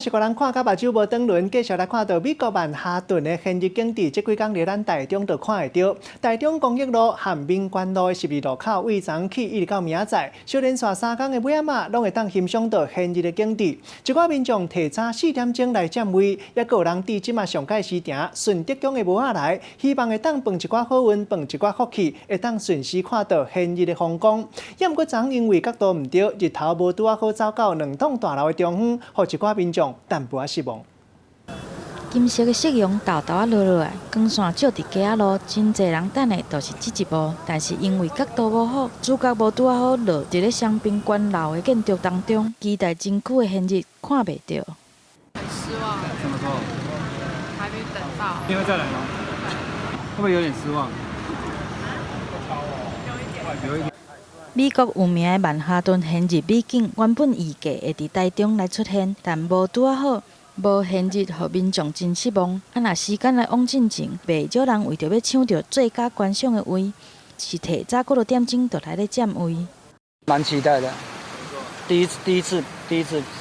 是个人看甲目睭无转轮，继续来看到美国曼哈顿的现日景致，这几天伫咱台中就看会到。台中公益路和民权路的12路口，为昨起一直到明仔，小连续3天的尾仔嘛，拢会当欣赏到现日的景致。一寡民众提早4点钟来占位，也有人伫即马上届时程顺德宫的无仔来，希望会当放一寡好运，放一寡福气，会当顺时看到现日的风光。也毋过昨因为角度唔对，日头无拄好走到2栋大楼的中央，互一寡民众淡薄仔失望。金色的夕阳豆豆落落来，光线照伫街仔路，真侪人等的都是这一幕。但是因为角度无好，主角无拄好落伫咧双宾馆楼的建筑当中，期待真久的现日看袂到。很失望。怎么说？还没等到。你会再来吗？会不会有点失望？有一点。美国有名的曼哈顿现日美景，原本预计会伫台中来出现，但无拄好，无现日，互民众真失望。若时间来往进前，袂少人为着要抢到最佳观赏的位，是提早几多点钟就来咧占位。蛮期待的，第一次，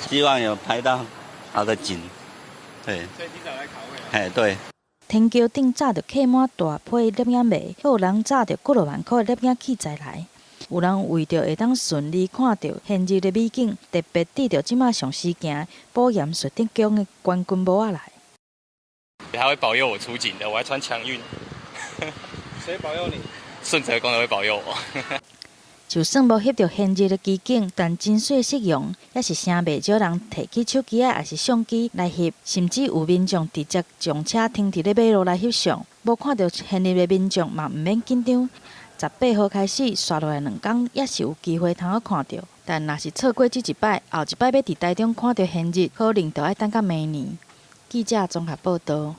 希望有拍到好的景，对。所以提早来卡位。哎，对。天桥顶炸着客满大批摄影迷，还有人炸着几落万块的摄影器材来。有人为着会当顺利看到现日的美景，特别抵着即马上时行保严水电宫的冠军帽仔来。他会保佑我出警的，我还穿强运。谁保佑你？顺泽公的会保佑我。就算无翕到现日的奇景，但真水夕阳，也是声袂少人摕起手机啊，还是相机来翕，甚至有民众直接将车停伫咧马路来翕相。无看到现日的民众嘛，毋免紧张。18号开始，刷落来2天，也是有机会通好看到。但若是错过这一摆，后一摆要伫台中看到现日，可能就要等到明年。记者综合报道。